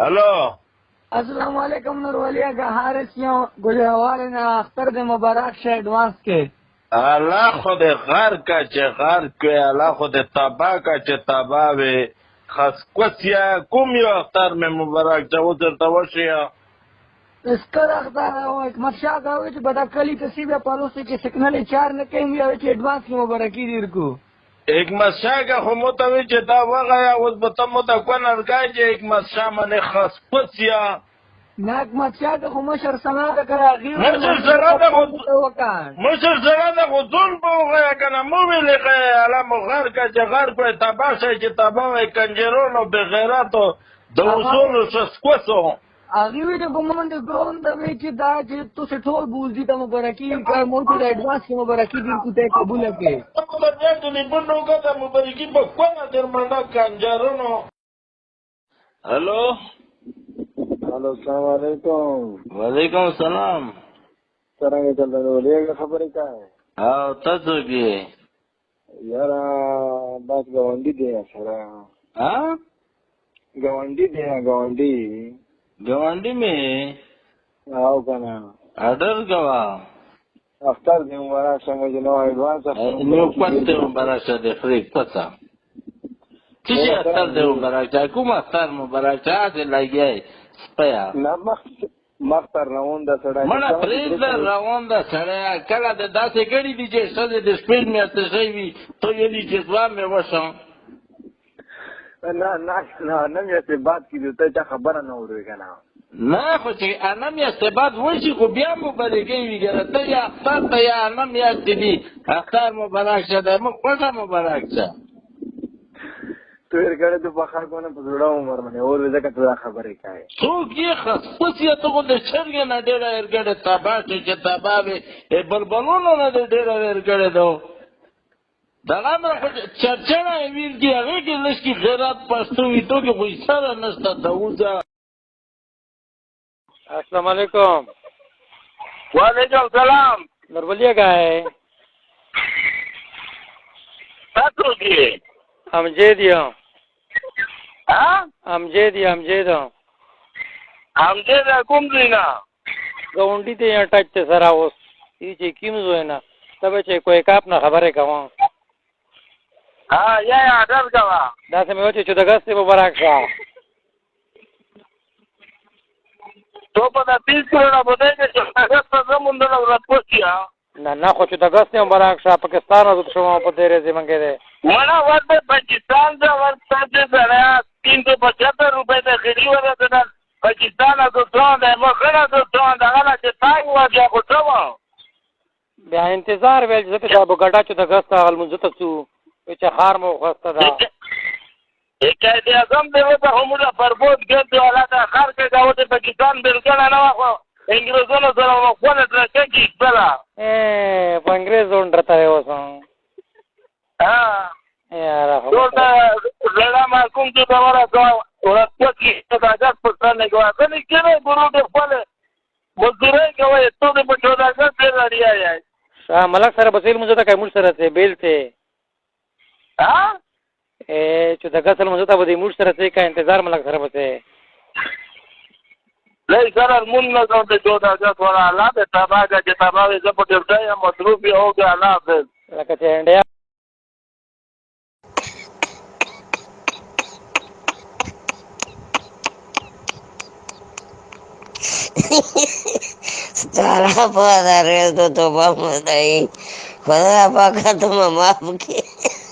الو السلام علیکم نور ولی کا حارث یو ګلوال نه اختر د مبارک شه ایڈوانس کې الله خود غر کا چې غر کوي، الله خود تبا کا چې تبا وي. خاص کوسیا کوم یو اختر مې مبارک ته ورته وشي. اسکر اختر او حکمت شاه گاوی چې بدا کلی کسی به پالوسه کې سکنل 4 نه کوي یا چې ایڈوانس کې مبارکي دیر کو حکمت شاه کا خو متوي چې دا وغه اوس به ته مت کو نه راځي چې حکمت شاه باندې خاص کوسیا نه حکمت شاه د مشر سنا د کراغي مشر زړه د غوډون په وغه کنه مو ویلې علامه مغر کا چې غر په تباشه چې تباوي کنجرونو به غیراتو د اصول سسکوسو اغي وی د ګومن د ګرون د وی چې دا چې تو ټول بوزي ته مبارکي کار مونږ د ایڈوانس کې مبارکي دیر کو ته قبول کړي په دې ته نه بنو کا د مبارکي په کومه درمنده کنجرونو. هلو السلام علیکم. وعلیکم السلام. څنګه چل رہی خبرې کا او تاسو کې یارا بس گاونډي دی سره ها گاونډي دی گاونډي میں او کنه آرڈر گوا اختر دی مبارک سمجھ نو ایڈوانس نو پته مبارک شه د فریق پتا چې اختر دی مبارک شه کوم اختر مبارک شه دې لګي سپیا نه مختر روان دا سړی مړه پریز روان دا سړی کله د داسې ګړي دي چې څه د سپیډ مې ته وي ته یې دي چې ځواب مې وشم نه مې څه بات کیږي ته خبره نه اورې کنه نه خو چې انا مې استباد وشي خو بیا مو بلګي ویګره ته یا اختر ته یا انا مې دي اختر مبارک شه د موږ پټه مبارک شه تو ورګړې د بخار کو نه په جوړه عمر باندې اور ځکه ته خبرې کوي څوک یې خصوصیت ته د شرګ نه ډېر ورګړې تاباته چې تاباوي بلبلونو نه ډېر ورګړې دو دغه مې چرچنه ویل کی هغه کې لشکي غیرت پښتو وي ته کې خو سره نشته دوزه. السلام علیکم. وعلیکم السلام. نوربلیہ کا ہے تاسو کې امجد یم ها امجد کوم دی نه گاونډي ته یا ټچ ته سره اوس چې کیم زوی نه تبه چې کوئی کاپ نه خبره کوم ها یا آرڈر گوا دا سمې و چې 14 اگست مبارک شه تو په 30 کروڑه بده چې اگست زمونږ نه ورات پوښتیا نه خو 14 اگست مبارک شه پاکستان آزاد شوم په دې ریزه منګه ده منا ورته پاکستان دا ورته چې 375 روپے د خري ورته پاکستان آزاد شوم د مخه آزاد شوم دا غلا چې تاګ واجه کوټو بیا انتظار ویل چې ته به ګټا 14 اگست غل منځ ته څو چې خار مو خوسته دا قائد اعظم دیو ته همدا پربوت ګرځي والا دا خار کې داوته پاکستان بالکل نه واخو انګريزونو سره وخونه ترکه کی بلا په انګريزون درته وسم ها یاره ټولته لړا ما کوم ته دا ورته کی دا ځات پټ نه کوي کني کله ګورو د خپل مزدوري کوي ته د په 14 اگست لري آی شاه ملک سره بسیل مونږ ته کوم سره ته بیل ته ها 14 اگست مونږ ته به موږ سره ته کا انتظار ملک سره بته لای سره مونږ نه ته 14 اگست ولا الله ته تباګه چې تباګه ز په ډېر ځای مضروب یو ګا الله ته لکه چې انډیا ستاره په دریو ته توبه مدعي خدا پاکه ته ما معاف کړي